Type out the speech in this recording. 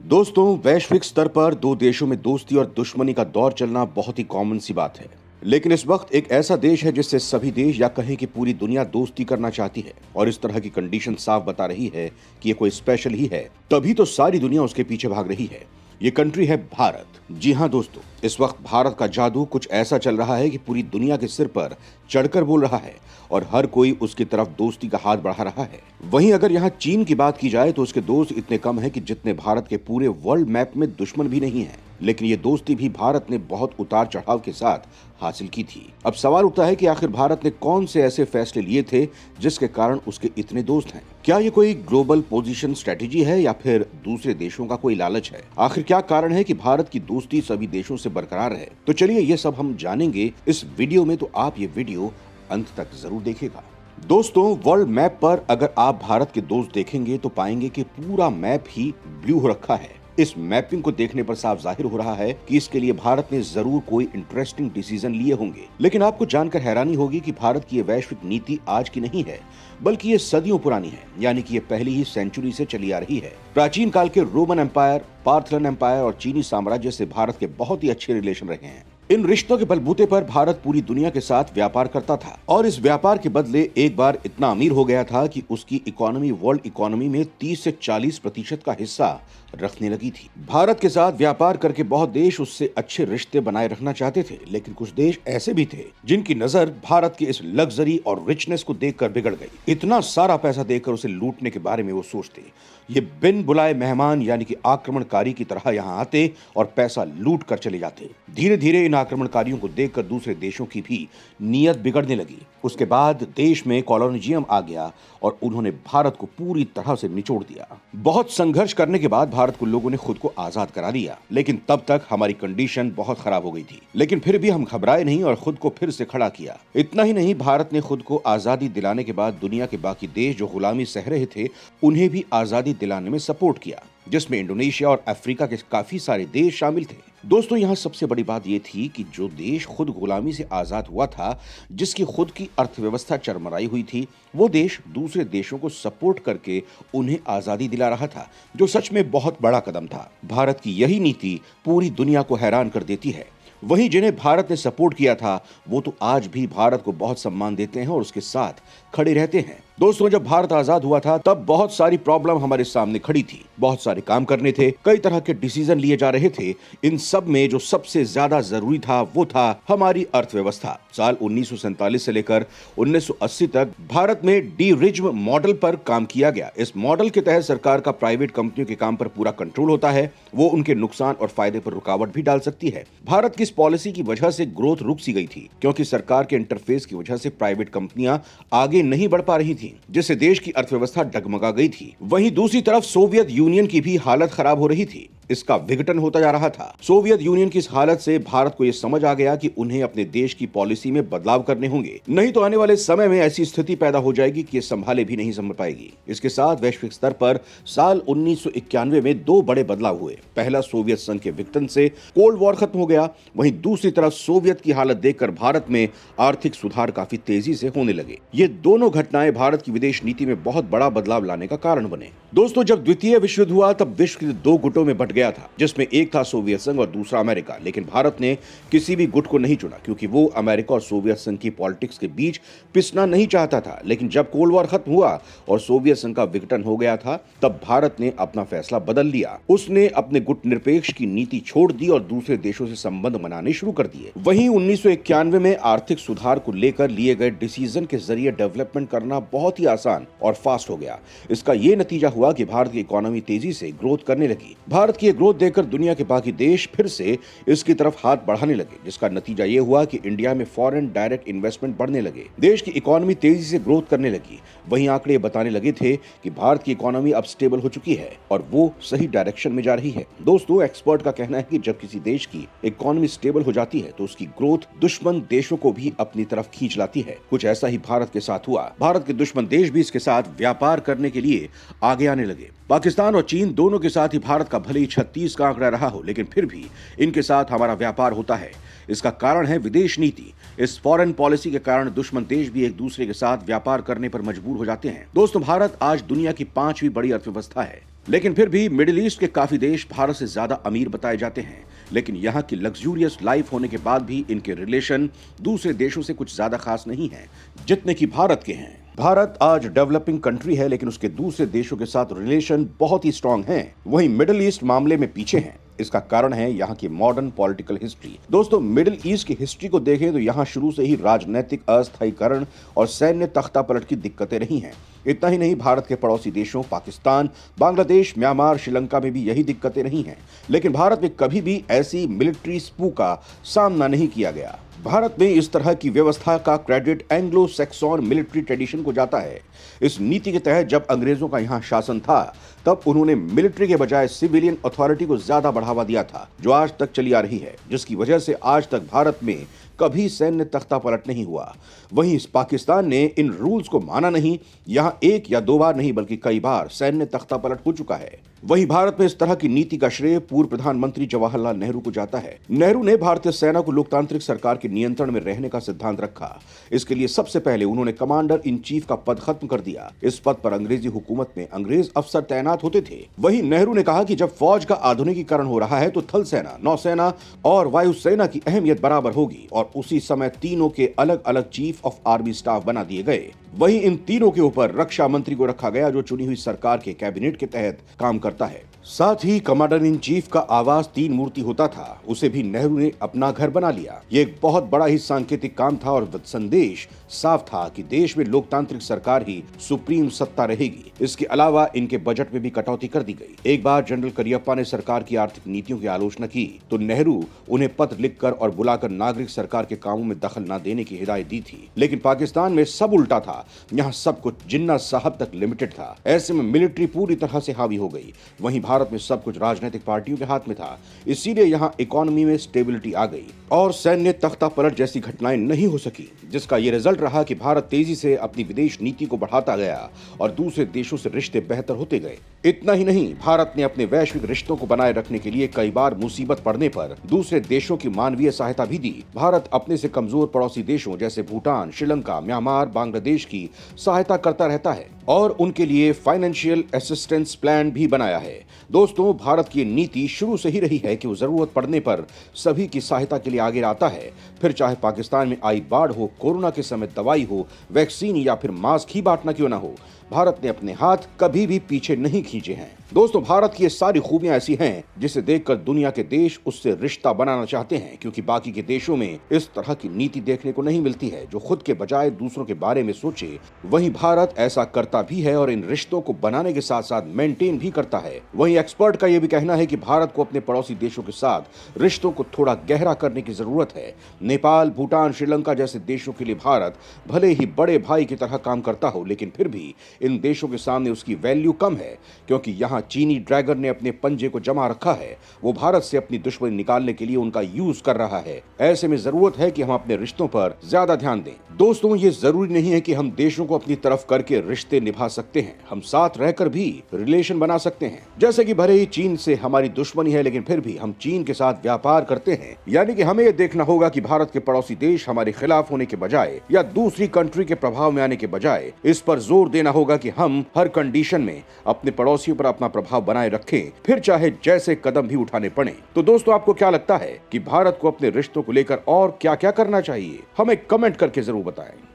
दोस्तों, वैश्विक स्तर पर दो देशों में दोस्ती और दुश्मनी का दौर चलना बहुत ही कॉमन सी बात है। लेकिन इस वक्त एक ऐसा देश है जिससे सभी देश या कहें कि पूरी दुनिया दोस्ती करना चाहती है और इस तरह की कंडीशन साफ बता रही है कि ये कोई स्पेशल ही है, तभी तो सारी दुनिया उसके पीछे भाग रही है। ये कंट्री है भारत। जी हाँ दोस्तों, इस वक्त भारत का जादू कुछ ऐसा चल रहा है कि पूरी दुनिया के सिर पर चढ़कर बोल रहा है और हर कोई उसकी तरफ दोस्ती का हाथ बढ़ा रहा है। वहीं अगर यहाँ चीन की बात की जाए तो उसके दोस्त इतने कम हैं कि जितने भारत के पूरे वर्ल्ड मैप में दुश्मन भी नहीं है। लेकिन ये दोस्ती भी भारत ने बहुत उतार चढ़ाव के साथ हासिल की थी। अब सवाल उठता है कि आखिर भारत ने कौन से ऐसे फैसले लिए थे जिसके कारण उसके इतने दोस्त हैं? क्या ये कोई ग्लोबल पोजीशन स्ट्रेटेजी है या फिर दूसरे देशों का कोई लालच है? आखिर क्या कारण है कि भारत की दोस्ती सभी देशों से बरकरार है? तो चलिए ये सब हम जानेंगे इस वीडियो में, तो आप ये वीडियो अंत तक जरूर देखिएगा। दोस्तों, वर्ल्ड मैप पर अगर आप भारत के दोस्त देखेंगे तो पाएंगे कि पूरा मैप ही ब्लू हो रखा है। इस मैपिंग को देखने पर साफ जाहिर हो रहा है कि इसके लिए भारत ने जरूर कोई इंटरेस्टिंग डिसीजन लिए होंगे। लेकिन आपको जानकर हैरानी होगी कि भारत की ये वैश्विक नीति आज की नहीं है, बल्कि ये सदियों पुरानी है। यानी कि ये पहली ही सेंचुरी से चली आ रही है। प्राचीन काल के रोमन एम्पायर, पार्थलन एम्पायर और चीनी साम्राज्य से भारत के बहुत ही अच्छे रिलेशन रहे हैं। इन रिश्तों के बलबूते पर भारत पूरी दुनिया के साथ व्यापार करता था और इस व्यापार के बदले एक बार इतना अमीर हो गया था कि उसकी इकोनॉमी वर्ल्ड इकोनॉमी में 30 से 40% का हिस्सा रखने लगी थी। भारत के साथ व्यापार करके बहुत देश उससे अच्छे रिश्ते बनाए रखना चाहते थे, लेकिन कुछ देश ऐसे भी थे जिनकी नजर भारत के इस लग्जरी और रिचनेस को देखकर बिगड़ गई। इतना सारा पैसा देकर उसे लूटने के बारे में वो सोचते। ये बिन बुलाए मेहमान यानी कि आक्रमणकारी की तरह यहाँ आते और पैसा लूट कर चले जाते। धीरे धीरे इन आक्रमणकारियों को देखकर दूसरे देशों की भी नीयत बिगड़ने लगी। उसके बाद देश में कॉलोनियलिज्म आ गया और उन्होंने भारत को पूरी तरह से निचोड़ दिया। बहुत संघर्ष करने के बाद भारत को लोगों ने खुद को आजाद करा लिया, लेकिन तब तक हमारी कंडीशन बहुत खराब हो गई थी। लेकिन फिर भी हम घबराए नहीं और खुद को फिर से खड़ा किया। इतना ही नहीं, भारत ने खुद को आजादी दिलाने के बाद दुनिया के बाकी देश जो गुलामी सह रहे थे उन्हें भी आजादी दिलाने में सपोर्ट किया, जिसमें इंडोनेशिया और अफ्रीका के काफी सारे देश शामिल थे। दोस्तों, यहाँ सबसे बड़ी बात यह थी कि जो देश खुद गुलामी से आजाद हुआ था, जिसकी खुद की अर्थव्यवस्था चरमराई हुई थी, वो देश दूसरे देशों को सपोर्ट करके उन्हें आजादी दिला रहा था, जो सच में बहुत बड़ा कदम था। भारत की यही नीति पूरी दुनिया को हैरान कर देती है। वहीं जिन्हें भारत ने सपोर्ट किया था वो तो आज भी भारत को बहुत सम्मान देते हैं और उसके साथ खड़े रहते हैं। दोस्तों, जब भारत आजाद हुआ था तब बहुत सारी प्रॉब्लम हमारे सामने खड़ी थी। बहुत सारे काम करने थे, कई तरह के डिसीजन लिए जा रहे थे। इन सब में जो सबसे ज्यादा जरूरी था वो था हमारी अर्थव्यवस्था। साल 1947 से लेकर 1980 तक भारत में डी रिज्म मॉडल पर काम किया गया। इस मॉडल के तहत सरकार का प्राइवेट कंपनियों के काम पर पूरा कंट्रोल होता है। वो उनके नुकसान और फायदे पर रुकावट भी डाल सकती है। भारत की इस पॉलिसी की वजह से ग्रोथ रुक सी गई थी, क्योंकि सरकार के इंटरफेस की वजह से प्राइवेट कंपनियां आगे नहीं बढ़ पा रही थी, जिससे देश की अर्थव्यवस्था डगमगा गई थी। वहीं दूसरी तरफ सोवियत यूनियन की भी हालत खराब हो रही थी। इसका विघटन होता जा रहा था। सोवियत यूनियन की इस हालत से भारत को यह समझ आ गया कि उन्हें अपने देश की पॉलिसी में बदलाव करने होंगे, नहीं तो आने वाले समय में ऐसी स्थिति पैदा हो जाएगी कि ये संभाले भी नहीं संभल पाएगी। इसके साथ वैश्विक स्तर पर साल 1991 में दो बड़े बदलाव हुए। पहला, सोवियत संघ के विघटन से कोल्ड वॉर खत्म हो गया। वहीं दूसरी तरफ सोवियत की हालत देखकर भारत में आर्थिक सुधार काफी तेजी से होने लगे। ये दोनों घटनाएं भारत की विदेश नीति में बहुत बड़ा बदलाव लाने का कारण बने। दोस्तों, जब द्वितीय विश्व युद्ध हुआ तब विश्व के दो गुटों में बंट गया था, जिसमें एक था सोवियत संघ और दूसरा अमेरिका। लेकिन भारत ने किसी भी गुट को नहीं चुना, क्योंकि वो अमेरिका और सोवियत संघ की पॉलिटिक्स के बीच पिसना नहीं चाहता था। लेकिन जब कोल्ड वॉर खत्म हुआ और सोवियत संघ का विघटन हो गया था, तब भारत ने अपना फैसला बदल लिया। उसने अपने गुट निरपेक्ष की नीति छोड़ दी और दूसरे देशों से संबंध बनाने शुरू कर दिए। वहीं 1991 में आर्थिक सुधार को लेकर लिए गए डिसीजन के जरिए डेवलपमेंट करना बहुत ही आसान और फास्ट हो गया। इसका ये नतीजा हुआ कि भारत की इकोनॉमी तेजी से ग्रोथ करने लगी। भारत की ग्रोथ देखकर दुनिया के बाकी देश फिर से इसकी तरफ हाथ बढ़ाने लगे, जिसका नतीजा ये हुआ कि इंडिया में फॉरेन डायरेक्ट इन्वेस्टमेंट बढ़ने लगे। देश की इकोनॉमी तेजी से ग्रोथ करने लगी। वहीं आंकड़े बताने लगे थे कि भारत की इकोनॉमी अब स्टेबल हो चुकी है और वो सही डायरेक्शन में जा रही है। दोस्तों, एक्सपर्ट का कहना है कि जब किसी देश की इकोनॉमी स्टेबल हो जाती है तो उसकी ग्रोथ दुश्मन देशों को भी अपनी तरफ खींच लाती है। कुछ ऐसा ही भारत के साथ हुआ। भारत के दुश्मन देश भी इसके साथ व्यापार करने के लिए आगे आने लगे। पाकिस्तान और चीन दोनों के साथ ही भारत का भले ही 36 का आंकड़ा रहा हो, लेकिन फिर भी इनके साथ हमारा व्यापार होता है। इसका कारण है विदेश नीति। इस फॉरेन पॉलिसी के कारण दुश्मन देश भी एक दूसरे के साथ व्यापार करने पर मजबूर हो जाते हैं। दोस्तों, भारत आज दुनिया की 5वीं बड़ी अर्थव्यवस्था है। लेकिन फिर भी मिडिल ईस्ट के काफी देश भारत से ज्यादा अमीर बताए जाते हैं, लेकिन यहाँ की लग्जूरियस लाइफ होने के बाद भी इनके रिलेशन दूसरे देशों से कुछ ज्यादा खास नहीं है जितने कि भारत के हैं। भारत आज डेवलपिंग कंट्री है, लेकिन उसके दूसरे देशों के साथ रिलेशन बहुत ही स्ट्रांग हैं। वहीं मिडिल ईस्ट मामले में पीछे हैं। इसका कारण है यहाँ की मॉडर्न पॉलिटिकल हिस्ट्री। दोस्तों, मिडिल ईस्ट की हिस्ट्री को देखें तो यहाँ शुरू से ही राजनीतिक अस्थायीकरण और सैन्य तख्तापलट की दिक्कतें रही हैं। इतना ही नहीं, भारत के पड़ोसी देशों पाकिस्तान, बांग्लादेश, म्यांमार, श्रीलंका में भी यही दिक्कतें रही हैं। लेकिन भारत में कभी भी ऐसी मिलिट्री स्पू का सामना नहीं किया गया। भारत में इस तरह की व्यवस्था का credit Anglo Saxon military tradition को जाता है। इस नीति के तहत जब अंग्रेजों का यहाँ शासन था, तब उन्होंने मिलिट्री के बजाय सिविलियन अथॉरिटी को ज्यादा बढ़ावा दिया था, जो आज तक चली आ रही है, जिसकी वजह से आज तक भारत में कभी सैन्य तख्तापलट नहीं हुआ। वहीं इस पाकिस्तान ने इन रूल्स को माना नहीं। यहां एक या दो बार नहीं बल्कि कई बार सैन्य तख्तापलट हो चुका है। वहीं भारत में इस तरह की नीति का श्रेय पूर्व प्रधानमंत्री जवाहरलाल नेहरू को जाता है। नेहरू ने भारतीय सेना को लोकतांत्रिक सरकार के नियंत्रण में रहने का सिद्धांत रखा। इसके लिए सबसे पहले उन्होंने कमांडर इन चीफ का पद खत्म कर दिया। इस पद पर अंग्रेजी हुकूमत में अंग्रेज अफसर तैनात होते थे। वहीं नेहरू ने कहा कि जब फौज का आधुनिकीकरण हो रहा है तो थल सेना, नौसेना और वायुसेना की अहमियत बराबर होगी, और उसी समय तीनों के अलग अलग चीफ ऑफ आर्मी स्टाफ बना दिए गए। वहीं इन तीनों के ऊपर रक्षा मंत्री को रखा गया, जो चुनी हुई सरकार के कैबिनेट के तहत काम करता है। साथ ही कमांडर इन चीफ का आवास 3 मूर्ति होता था, उसे भी नेहरू ने अपना घर बना लिया। ये एक बहुत बड़ा ही सांकेतिक काम था और संदेश साफ था कि देश में लोकतांत्रिक सरकार ही सुप्रीम सत्ता रहेगी। इसके अलावा इनके बजट में भी कटौती कर दी गई। एक बार जनरल करियप्पा ने सरकार की आर्थिक नीतियों की आलोचना की तो नेहरू उन्हें पत्र लिखकर और बुलाकर नागरिक सरकार के कामों में दखल न देने की हिदायत दी थी। लेकिन पाकिस्तान में सब उल्टा था। यहाँ सब कुछ जिन्ना साहब तक लिमिटेड था। ऐसे में मिलिट्री पूरी तरह से हावी हो गई। वहीं भारत में सब कुछ राजनीतिक पार्टियों के हाथ में था, इसीलिए यहाँ इकोनॉमी में स्टेबिलिटी आ गई और सैन्य तख्तापलट जैसी घटनाएं नहीं हो सकी, जिसका ये रिजल्ट रहा कि भारत तेजी से अपनी विदेश नीति को बढ़ाता गया और दूसरे देशों से रिश्ते बेहतर होते गए। इतना ही नहीं, भारत ने अपने वैश्विक रिश्तों को बनाए रखने के लिए कई बार मुसीबत पड़ने पर दूसरे देशों की मानवीय सहायता भी दी। भारत अपने से कमजोर पड़ोसी देशों जैसे भूटान, श्रीलंका, म्यांमार, बांग्लादेश की सहायता करता रहता है और उनके लिए फाइनेंशियल असिस्टेंस प्लान भी बनाया है। दोस्तों, भारत की नीति शुरू से ही रही है कि वो जरूरत पड़ने पर सभी की सहायता के लिए आगे आता है। फिर चाहे पाकिस्तान में आई बाढ़ हो, कोरोना के समय दवाई हो, वैक्सीन या फिर मास्क ही बांटना क्यों ना हो, भारत ने अपने हाथ कभी भी पीछे नहीं खींचे हैं। दोस्तों, भारत की ये सारी खूबियां ऐसी हैं जिसे देखकर दुनिया के देश उससे रिश्ता बनाना चाहते हैं, क्योंकि बाकी के देशों में इस तरह की नीति देखने को नहीं मिलती है जो खुद के बजाय दूसरों के बारे में सोचे। वहीं भारत ऐसा करता भी है और इन रिश्तों को बनाने के साथ साथ मेंटेन भी करता है। वहीं एक्सपर्ट का यह भी कहना है कि भारत को अपने पड़ोसी देशों के साथ रिश्तों को थोड़ा गहरा करने की जरूरत है। नेपाल, भूटान, श्रीलंका जैसे देशों के लिए भारत भले ही बड़े भाई की तरह काम करता हो, लेकिन फिर भी इन देशों के सामने उसकी वैल्यू कम है, क्योंकि यहाँ चीनी ड्रैगन ने अपने पंजे को जमा रखा है। वो भारत से अपनी दुश्मनी निकालने के लिए उनका यूज कर रहा है। ऐसे में जरूरत है कि हम अपने रिश्तों पर ज्यादा ध्यान दें। दोस्तों, ये जरूरी नहीं है कि हम देशों को अपनी तरफ करके रिश्ते निभा सकते हैं, हम साथ रहकर भी रिलेशन बना सकते हैं। जैसे कि भले ही चीन से हमारी दुश्मनी है, लेकिन फिर भी हम चीन के साथ व्यापार करते हैं। यानी कि हमें यह देखना होगा कि भारत के पड़ोसी देश हमारे खिलाफ होने के बजाय या दूसरी कंट्री के प्रभाव में आने के बजाय इस पर जोर देना होगा कि हम हर कंडीशन में अपने पड़ोसियों पर अपना प्रभाव बनाए रखें, फिर चाहे जैसे कदम भी उठाने पड़े। तो दोस्तों, आपको क्या लगता है कि भारत को अपने रिश्तों को लेकर और क्या क्या करना चाहिए? हमें कमेंट करके जरूर बताएं।